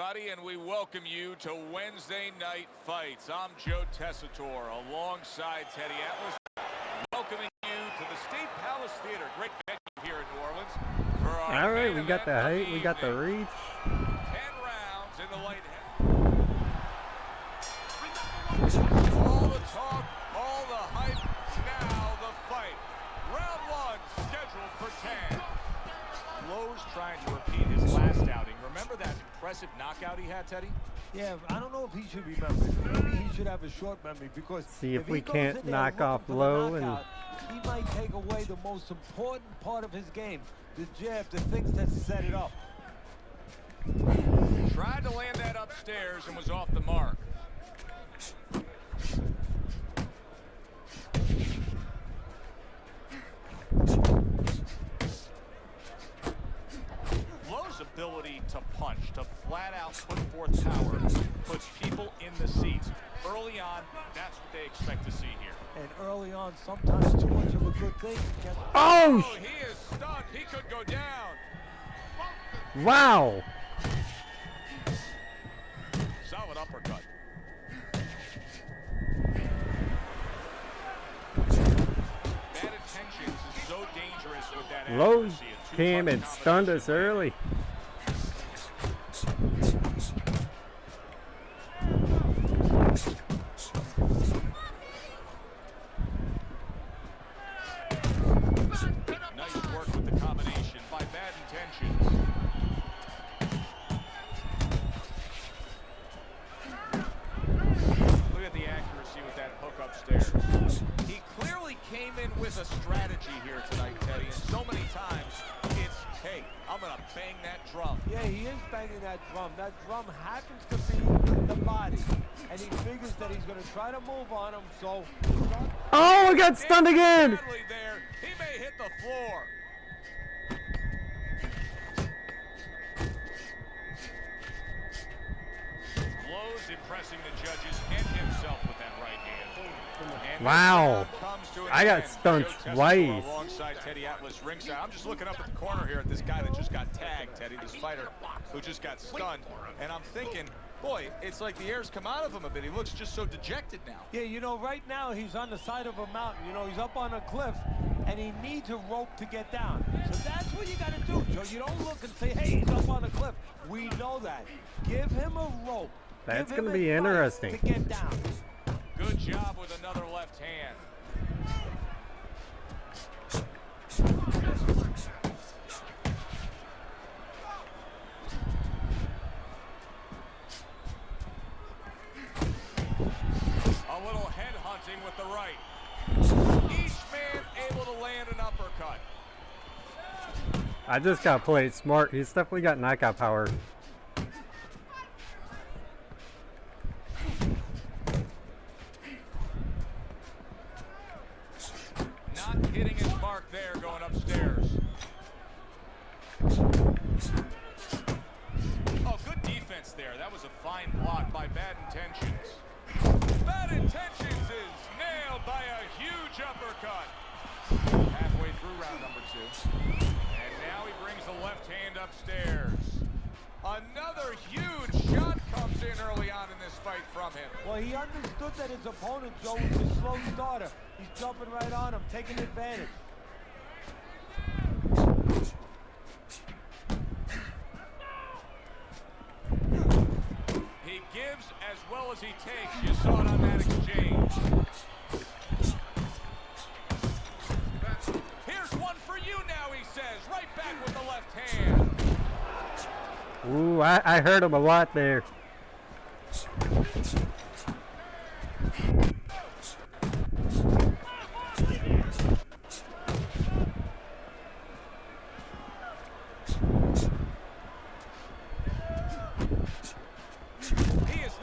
everybody, and we welcome you to Wednesday Night Fights. I'm Joe Tessitore, alongside Teddy Atlas, welcoming you to the State Palace Theater, great venue here in New Orleans. For our All right, we got the height, we got the reach. 10 rounds in the light heavy. All the talk, all the hype, now the fight. Round one, scheduled for 10. Lowe's trying to repeat his last outing. Remember that impressive knockout he had, Teddy? Yeah, I don't know if he should remember. Maybe he should have a short memory because see if we can't knock off Lowe, and he might take away the most important part of his game, the jab, the things that set it up. Tried to land that upstairs and was off the mark. Lowe's ability to punch, to flat out put forth power, puts people in the seats. Early on, that's what they expect to see here. And early on, sometimes too much of a good thing. Oh, he is stunned. He could go down. wow. Solid uppercut. Bad intentions is so dangerous with that Lowe accuracy. came and stunned us early. Nice work with the combination by bad intentions. Look at the accuracy with that hook upstairs. He clearly came in with a strategy here tonight, Teddy, and so many times it's, hey, I'm going to bang that drum. Yeah, he is banging that drum. That drum happens to be the body. And he figures that he's going to try to move on him, so... Oh, I got stunned again. There. He may hit the floor. Lowe's impressing the judges and himself with that right hand. And Wow. I got end. stunned Joe twice. Tessitore alongside Teddy Atlas ringside. I'm just looking up at the corner here at this guy that just got tagged, Teddy, this fighter who just got stunned. And I'm thinking, boy, it's like the air's come out of him a bit. He looks just so dejected now. Yeah, you know, right now he's on the side of a mountain. You know, he's up on a cliff, and he needs a rope to get down. So that's what you got to do, Joe. You don't look and say, hey, he's up on a cliff. We know that. Give him a rope. That's going to be interesting. To get down. Good job with another left hand. A little head hunting with the right. Each man able to land an uppercut. I just got played smart. He's definitely got knockout power. Not hitting his mark there, going upstairs. Oh, good defense there. That was a fine block by bad intentions. Bad intentions is nailed by a huge uppercut. Halfway through round number 2. And now he brings the left hand upstairs. Another huge shot comes in early on in this fight from him. Well, he understood that his opponent, Joe, was a slow starter. He's jumping right on him, taking advantage. He gives as well as he takes. You saw it on that exchange. Here's one for you now, he says. Right back with the left hand. Ooh, I heard him a lot there.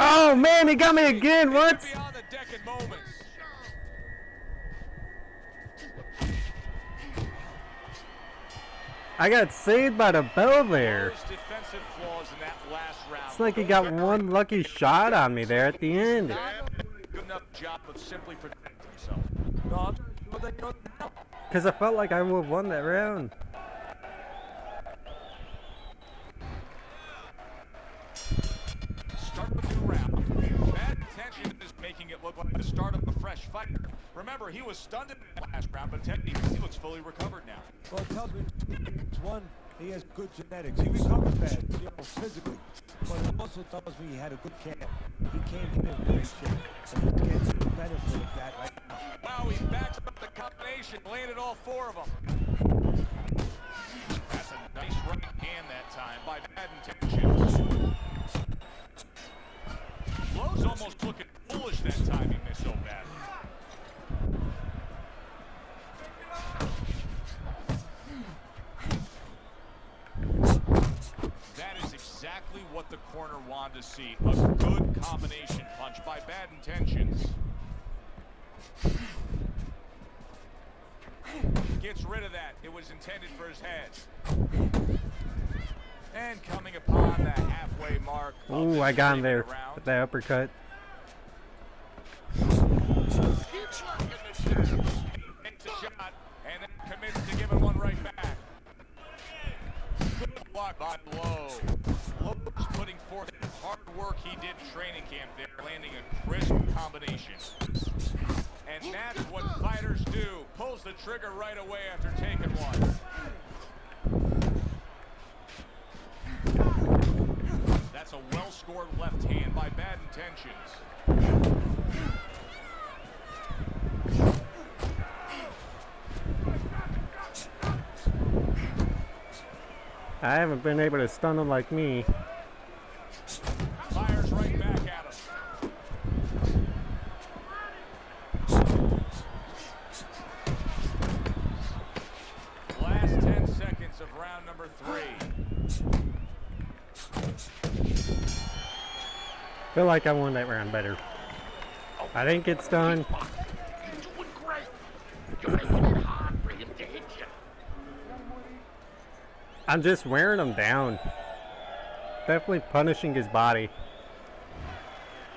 Oh man, he got me again. What? Beyond the deck in moments. I got saved by the bell there. Defensive flaws in that last round. It's like he got one lucky shot on me there at the end. Good enough job of simply protecting himself. No, I'm sure Because I felt like I would have won that round. it looked like the start of a fresh fight. Remember, he was stunned in the last round, but Teddy, he looks fully recovered now. Well, it tells me one, he has good genetics. He recovered fast, physically. But it also tells me he had a good camp. He came in great shape. And he gets the benefit of that right now. Wow, he backs up the combination, landed all 4 of them. That's a nice right hand that time by Bad Intentions. Lowe's almost looking foolish that time he missed so badly. That is exactly what the corner wanted to see. A good combination punch by Bad Intentions. Gets rid of that. It was intended for his head. And coming upon the halfway mark. Ooh, I got him there with that uppercut. Takes a shot and then commits to giving one right back. Good block by Lowe. Lowe's putting forth the hard work he did in training camp there, landing a crisp combination. And that's what fighters do. Pulls the trigger right away after taking one. That's a well-scored left hand by Bad Intentions. I haven't been able to stun him like me. Fires right back at him. Last 10 seconds of round number 3. Feel like I won that round better. I didn't get stunned. You're doing great. You're making it hard for him to hit you. I'm just wearing him down. Definitely punishing his body.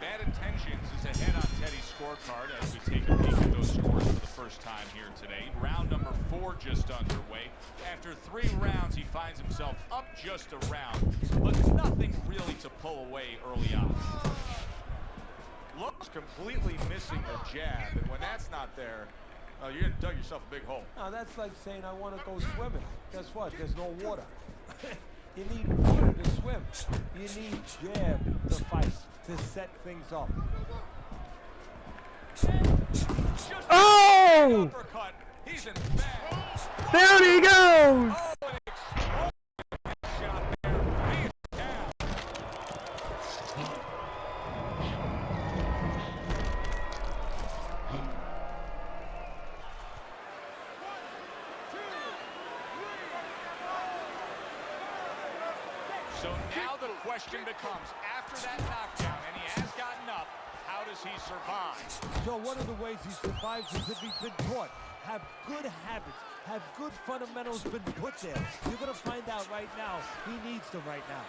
Bad Intentions is ahead on Teddy's scorecard as we take a peek at those scores for the first time here today. Round number 4 just underway. After 3 rounds, he finds himself up just a round, but nothing really to pull away early on. Lowe's completely missing the jab, and when that's not there, oh, you dug yourself a big hole. Now, that's like saying I want to go swimming. Guess what? There's no water. You need water to swim. You need jab to fight, to set things up. Just Oh! uppercut. He's in bad. Down he goes! Oh, an explosive shot there. He is down. So now the question becomes, after that knockdown, and he has gotten up, how does he survive? So one of the ways he survives is if he's been taught. Have good habits. Have good fundamentals been put there. You're going to find out right now. He needs them right now.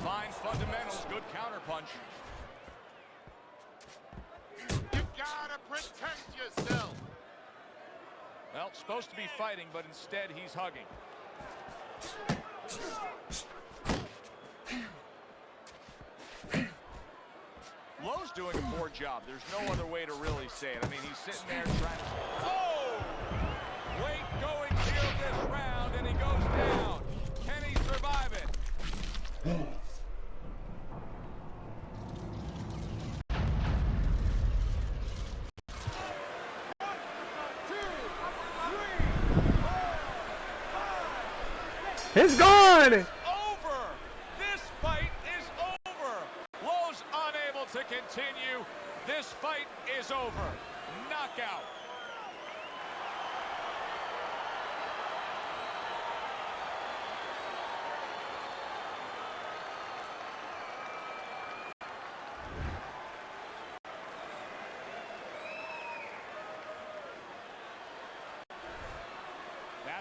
Fine fundamentals, good counterpunch. You gotta protect yourself. Well, supposed to be fighting, but instead he's hugging. Lowe's doing a poor job. There's no other way to really say it. I mean, he's sitting there trying to... Oh! Weight going here this round, and he goes down. Can he survive it? It's gone! Over! This fight is over! Lowe's unable to continue. This fight is over. Knockout.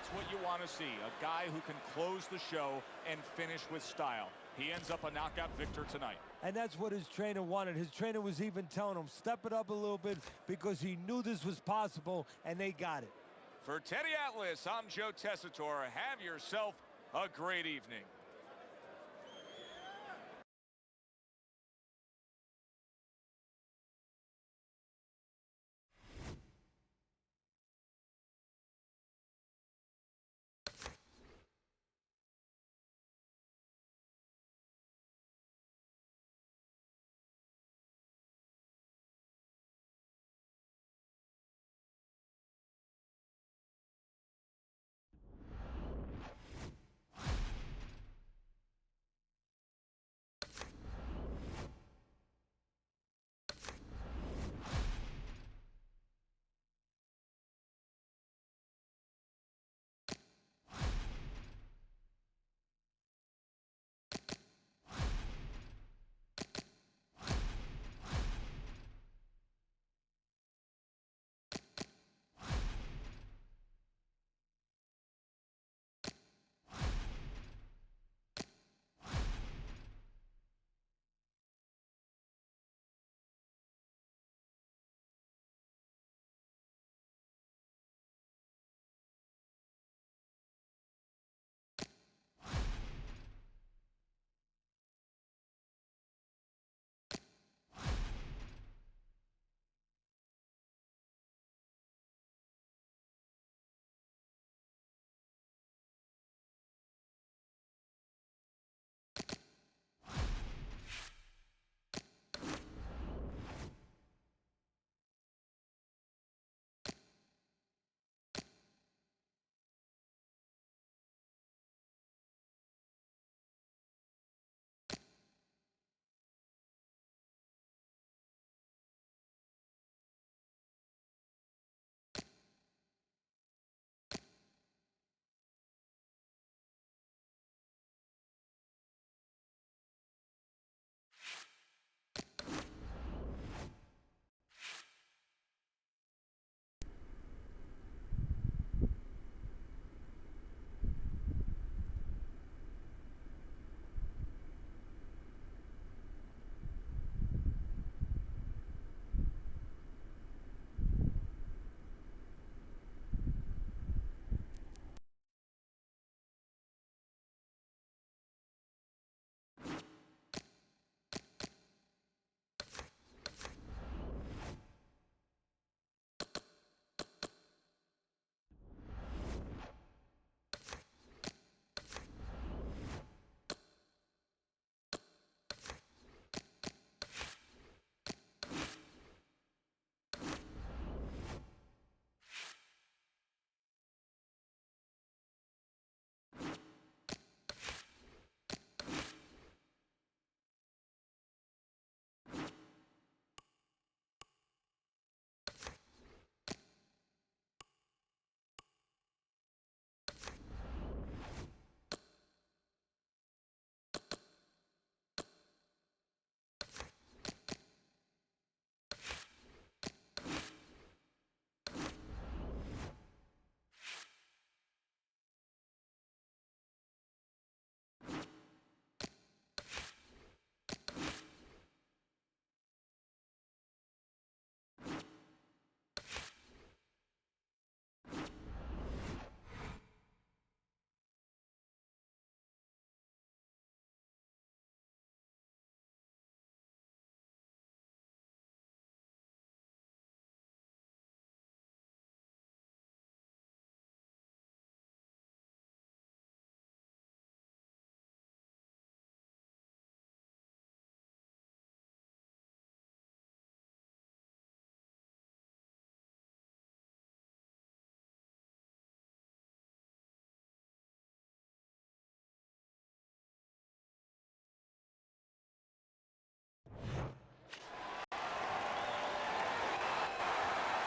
That's what you want to see, a guy who can close the show and finish with style. He ends up a knockout victor tonight. And that's what his trainer wanted. His trainer was even telling him, step it up a little bit, because he knew this was possible, and they got it. For Teddy Atlas, I'm Joe Tessitore. Have yourself a great evening.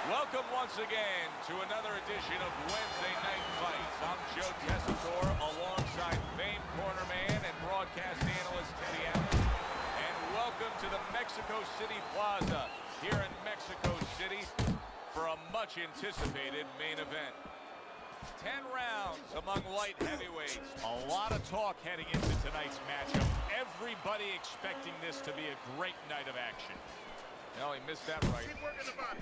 Welcome once again to another edition of Wednesday Night Fights. I'm Joe Tessitore alongside famed corner man and broadcast analyst Teddy Allen. And welcome to the Mexico City Plaza here in Mexico City for a much anticipated main event. 10 rounds among light heavyweights. A lot of talk heading into tonight's matchup. Everybody expecting this to be a great night of action. No, he missed that right. Keep working the body.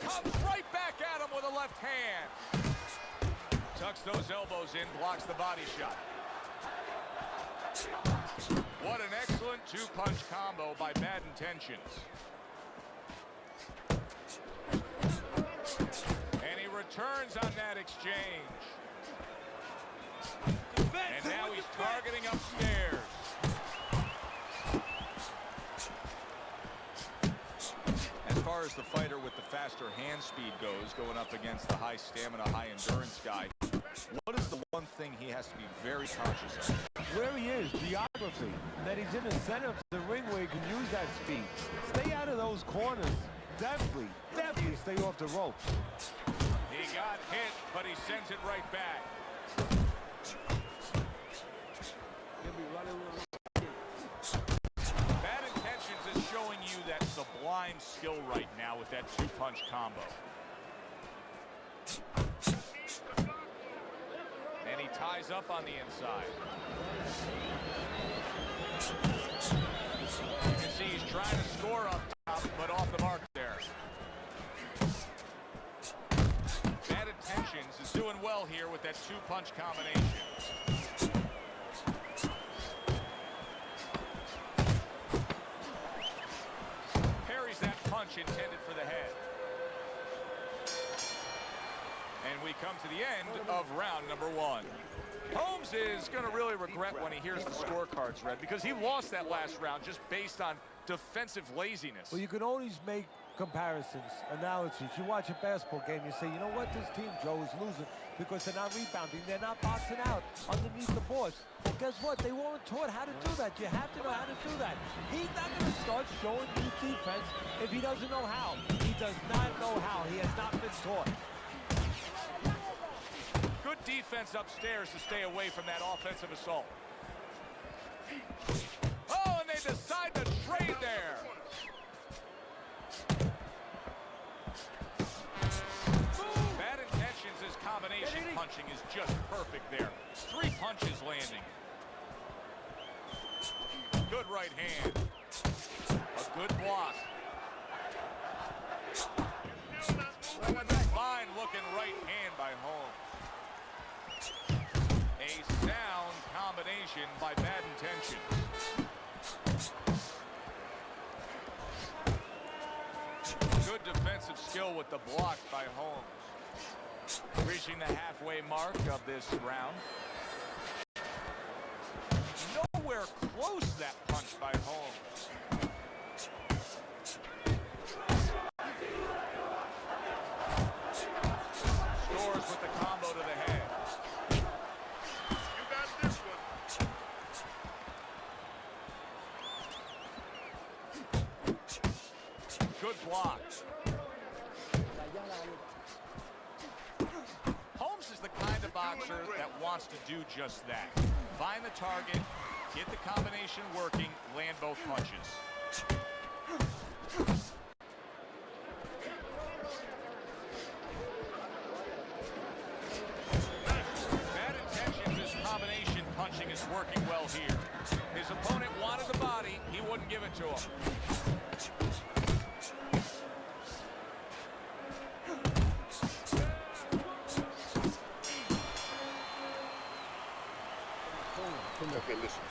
Comes right back at him with a left hand. Tucks those elbows in, blocks the body shot. What an excellent two-punch combo by Bad Intentions. And he returns on that exchange. And now he's targeting upstairs. As far as the fighter with the faster hand speed goes, going up against the high stamina, high endurance guy, what is the one thing he has to be very conscious of? Where he is, geography, that he's in the center of the ring where he can use that speed. Stay out of those corners. Definitely stay off the ropes. He got hit, but he sends it right back. Bad Intentions is showing you that sublime skill right now with that two-punch combo. And he ties up on the inside. You can see he's trying to score up top, but off the mark there. Bad Intentions is doing well here with that two-punch combination. Parries that punch intended for the head. And we come to the end of round number 1. Holmes is going to really regret when he hears the scorecards read, because he lost that last round just based on defensive laziness. Well, you can always make comparisons, analogies. You watch a basketball game, you say, you know what, this team, Joe, is losing because they're not rebounding, they're not boxing out underneath the boards. Well, guess what? They weren't taught how to do that. You have to know how to do that. He's not going to start showing you defense if he doesn't know how. He does not know how. He has not been taught. Good defense upstairs to stay away from that offensive assault. Oh, and they decide to trade there. Bad Intentions' combination punching is just perfect there. 3 punches landing. Good right hand. A good block. Fine looking right hand by Holmes. A sound combination by Bad Intentions. Good defensive skill with the block by Holmes. Reaching the halfway mark of this round. Nowhere close that punch by Holmes. Scores with the combo to the head. You got this one. Good block. Holmes is the kind of boxer that wants to do just that. Find the target, get the combination working, land both punches. Bad Intentions, his combination punching is working well here. His opponent wanted the body, he wouldn't give it to him. Okay, listen.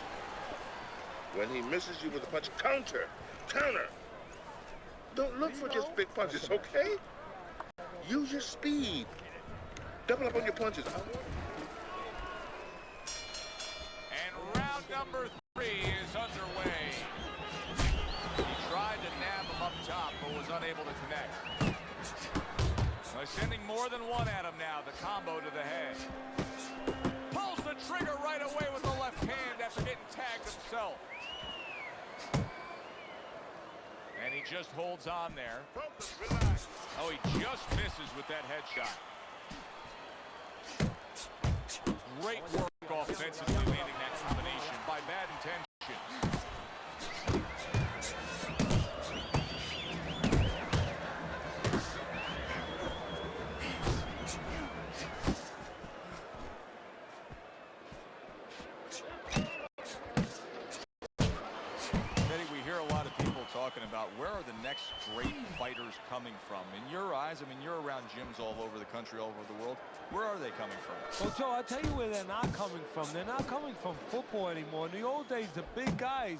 When he misses you with a punch, counter. Don't look for just big punches, okay? Use your speed. Double up on your punches. And round number 3 is underway. He tried to nab him up top, but was unable to connect. By sending more than one at him now, the combo to the head. Pulls the trigger right away with the left hand after getting tagged himself. And he just holds on there. Oh, he just misses with that headshot. Great work offensively landing that combination by Bad Intentions. fighters coming from? In your eyes, I mean, you're around gyms all over the country, all over the world. Where are they coming from? Well, Joe, I'll tell you where they're not coming from. They're not coming from football anymore. In the old days, the big guys,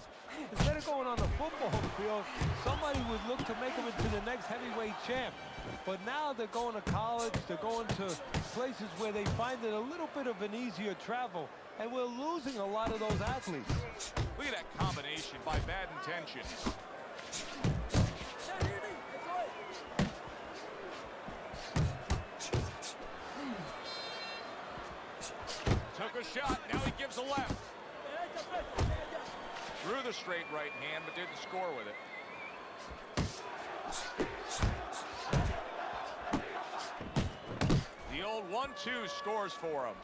instead of going on the football field, somebody would look to make them into the next heavyweight champ. But now they're going to college, they're going to places where they find it a little bit of an easier travel, and we're losing a lot of those athletes. Look at that combination by Bad Intentions. Took a shot, now he gives a left. Threw the straight right hand, but didn't score with it. The old 1-2 scores for him.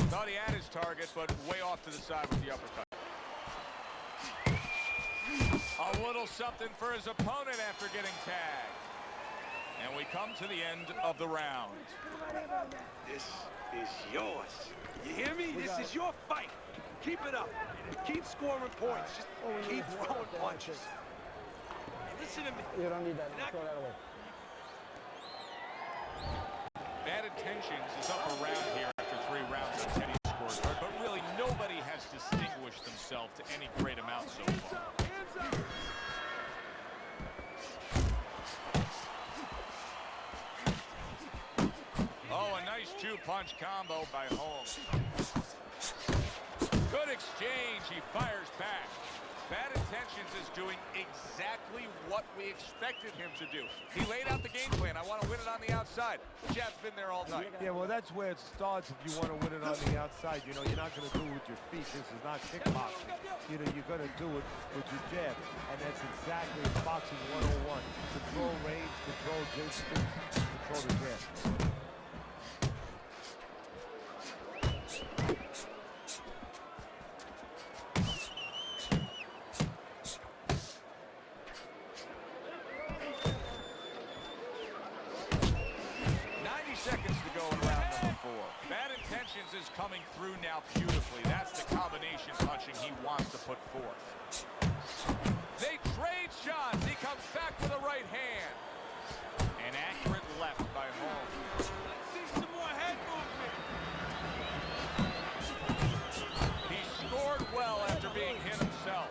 Thought he had his target, but way off to the side with the uppercut. A little something for his opponent after getting tagged. And we come to the end of the round. This is yours. You hear me? This is your fight. Keep it up. Keep scoring points. Just keep throwing punches. Listen to me. You don't need that. Throw that away. Bad Intentions is up around here after 3 rounds of Teddy's scorecard, but really nobody has distinguished themselves to any great amount so far. Oh, a nice 2-punch combo by Holmes. Good exchange. He fires back. Bad Intentions is doing exactly what we expected him to do. He laid out the game plan. I want to win it on the outside. Jab's been there all night. Yeah, well, that's where it starts if you want to win it on the outside. You know, you're not going to do it with your feet. This is not kickboxing. You know, you're going to do it with your jab. And that's exactly boxing 101. Control range, control distance, control the jab. 90 seconds to go in round number 4. Bad Intentions is coming through now beautifully. That's the combination punching he wants to put forth. They trade shots. He comes back with a right hand. An accurate left by Holmes. Let's see some more head movement. He scored well after being hit himself.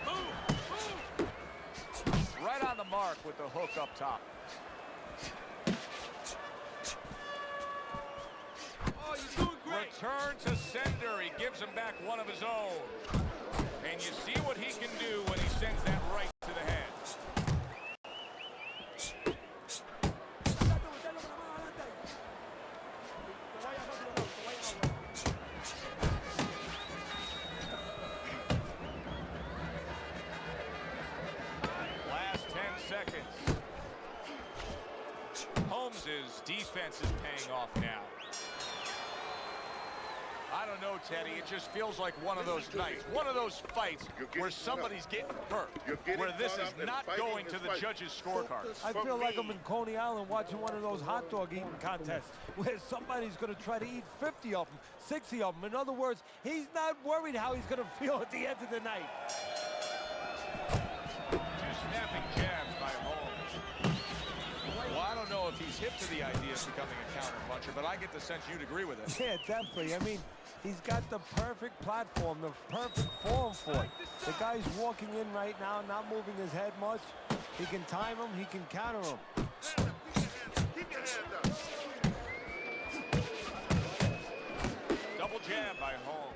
Move, move. Right on the mark with the hook up top. Oh, you're doing great. Return to sender. He gives him back one of his own. And you see what he can do when he sends that right to the head. Last 10 seconds. Holmes's defense is paying off now. I don't know, Teddy. It just feels like one of those nights, one of those fights where somebody's getting hurt, where this is not going to the judges' scorecards. I feel like I'm in Coney Island watching one of those hot dog eating contests where somebody's going to try to eat 50 of them, 60 of them. In other words, he's not worried how he's going to feel at the end of the night. 2 snapping jabs by Holmes. Well, I don't know if he's hip to the idea of becoming a counter-puncher, but I get the sense you'd agree with it. Yeah, definitely. I mean, he's got the perfect platform, the perfect form for it. The guy's walking in right now, not moving his head much. He can time him, he can counter him. Keep your hand up. Double jab by Holmes.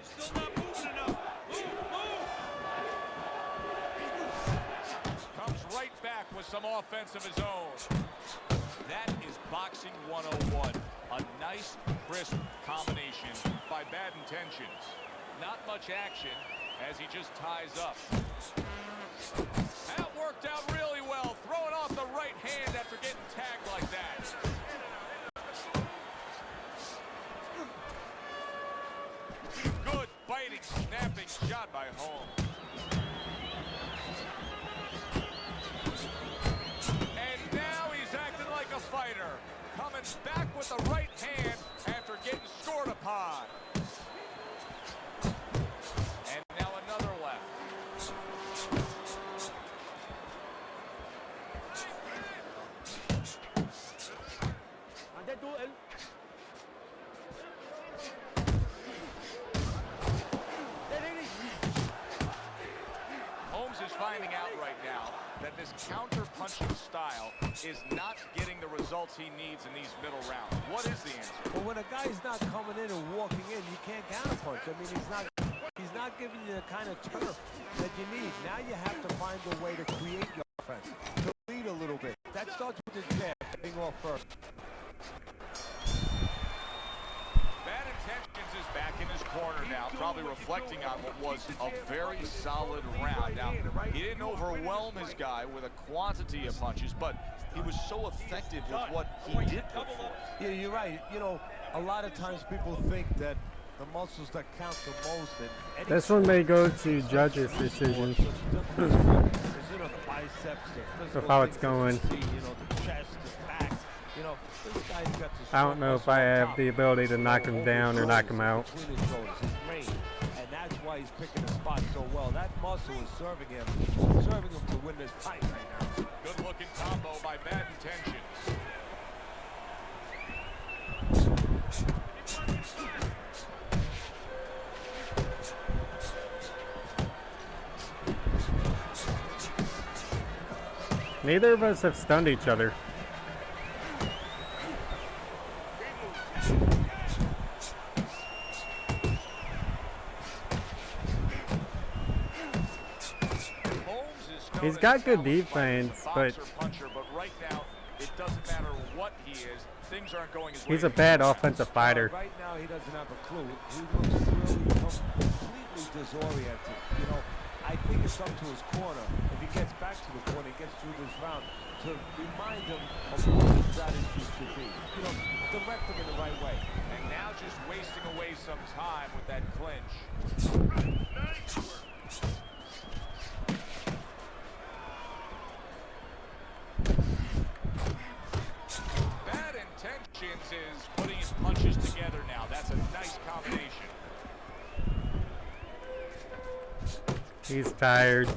Still not moving enough. Move, move. Comes right back with some offense of his own. That is boxing 101. A nice, crisp combination by Bad Intentions. Not much action as he just ties up. That worked out really well, throwing off the right hand after getting tagged like that. Good biting, snapping shot by Holmes. Back with the right hand after getting scored upon. And now another left. Holmes is finding out right now that this counter-punching style is not getting the results he needs in these middle rounds. What is the answer? Well, when a guy's not coming in and walking in, you can't counterpunch. I mean, he's not giving you the kind of turf that you need. Now you have to find a way to create your offense, to lead a little bit. That starts with the jab, getting off first. Bad Intentions is back in his corner now, probably reflecting on what was a very solid round. Now, he didn't overwhelm his guy with a quantity of punches, but he was so effective with what he did put forth. Yeah, you're right. You know, a lot of times people think that the muscles that count the most in any This one may go to judges' decision. you know, the biceps, the Of how it's physical going. things you see, you know, the chest, the back. You know, this guy's got the I don't know if I have the ability to knock him down or knock him out. Between his shoulders, his range, and that's why he's picking the spot so well. That muscle is serving him to win this fight right now. Good looking combo by Bad Intentions. Neither of us have stunned each other. He's got good defense, but right now it doesn't matter what he is. Things aren't going his way. he's a bad offensive fighter. Right now he doesn't have a clue. He looks really completely disoriented. You know, I think it's up to his corner. If he gets back to the corner, he gets through this round to remind him of what his strategy should be. You know, direct him in the right way. And now just wasting away some time with that clinch. Bad Intentions is putting his punches together now. That's a nice combination. He's tired.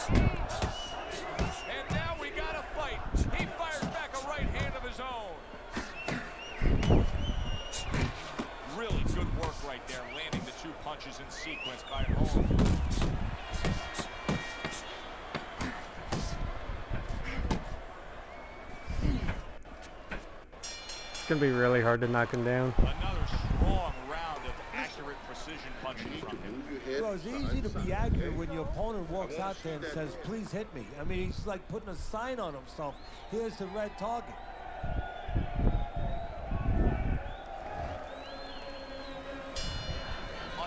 And now we got a fight. He fires back a right hand of his own. Really good work right there, landing the two punches in sequence by Holmes. It's gonna be really hard to knock him down. Another strong round of accurate precision punching from him. Well, it's easy to be accurate when your opponent walks out there and says, please hit me. I mean, he's like putting a sign on himself. Here's the red target.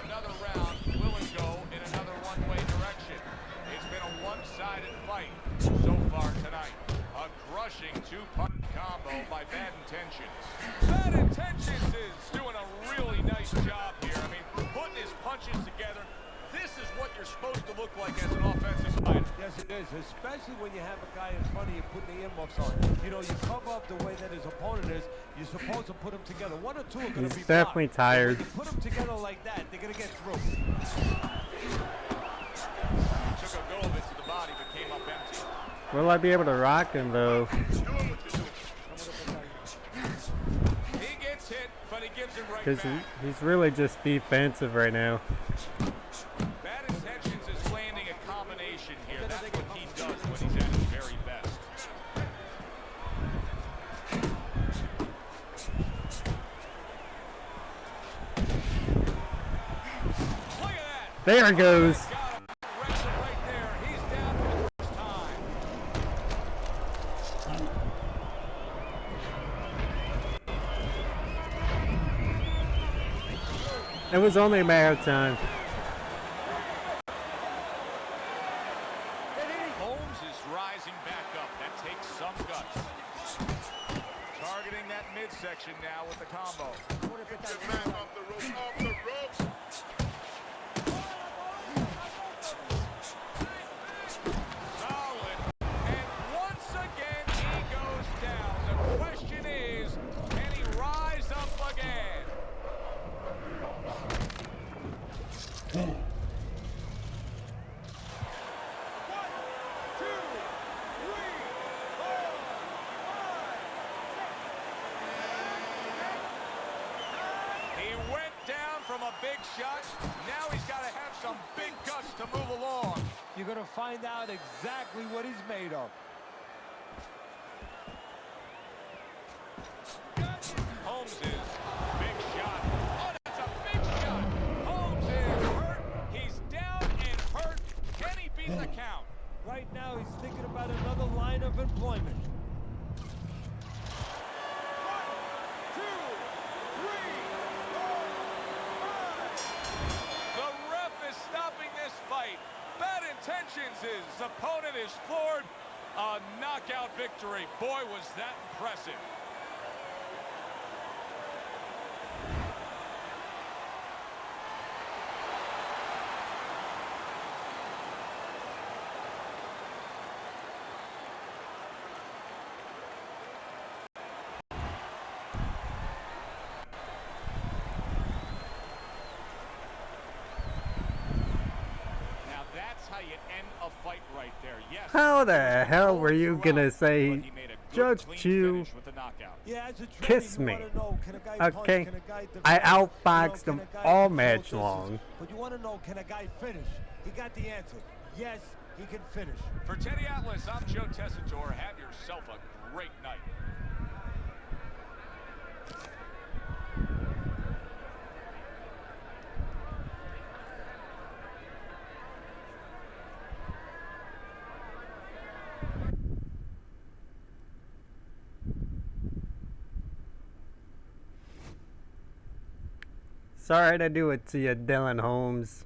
Another round will it go in another one-way direction. It's been a one-sided fight so far tonight. A crushing two-punch combo by Bad Intentions. Bad Intentions is doing a really nice job here. I mean, putting his punches together. This is what you're supposed to look like as an offensive fighter. Yes, it is, especially when you have a guy in front of you putting the earmuffs on. You know, you cover up the way that his opponent is. You're supposed to put them together. One or two are going to be He's definitely blocked. tired. When you put them together like that, they're going to get through. Took a go of it to the body, but came up empty. Will I be able to rock him though? He gets hit, but he gives him right Because back. he's really just defensive right now. Bad Intentions is landing a combination here. That's what he does when he's at his very best. Look at that. There it goes. Got him. Wrecks it right there. He's down for the first time. It was only a matter of time. Holmes is rising back up. That takes some guts. Targeting that midsection now with the combo. Get your man off the rope, off the rope. Solid shot. Now he's got to have some big guts to move along. You're going to find out exactly what he's made of. Holmes is big shot. Oh, that's a big shot. Holmes is hurt. He's down and hurt. Can he beat the count? Right now, he's thinking about another line of employment. 1, 2, 3, 4, 5. The ref is stopping this fight. Bad Intentions' his opponent is floored. A knockout victory. Boy, was that impressive. How you end a fight right there. Yes. How the hell were you gonna say, but he made a good, Judge clean Chew, finish with the knockout. Yeah, as a trainer, kiss you me? wanna know, can a guy punch, Okay, can a guy defend, I outboxed can him a guy all control match distance? long. But you want to know, can a guy finish? He got the answer. Yes, he can finish. For Teddy Atlas, I'm Joe Tessitore. Have yourself a great night. Sorry to do it to you, Dylan Holmes.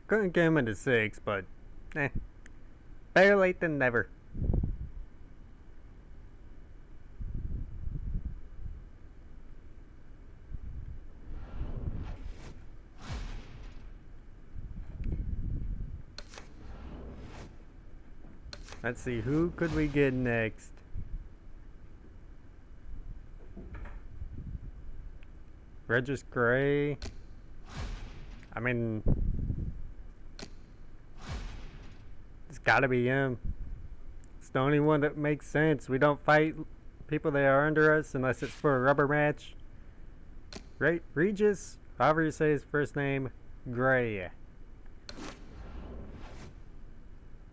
Couldn't get him into 6, but better late than never. Let's see, who could we get next? Regis Gray. I mean, it's gotta be him. It's the only one that makes sense. We don't fight people that are under us unless it's for a rubber match. Right? Regis, however you say his first name, Gray.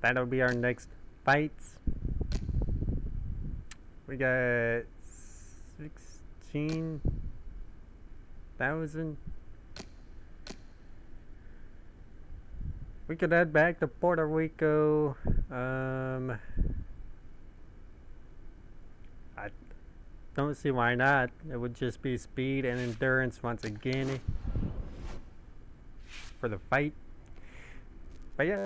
That'll be our next fight. We got 16,000. We could head back to Puerto Rico. I don't see why not. It would just be speed and endurance once again for the fight. But yeah.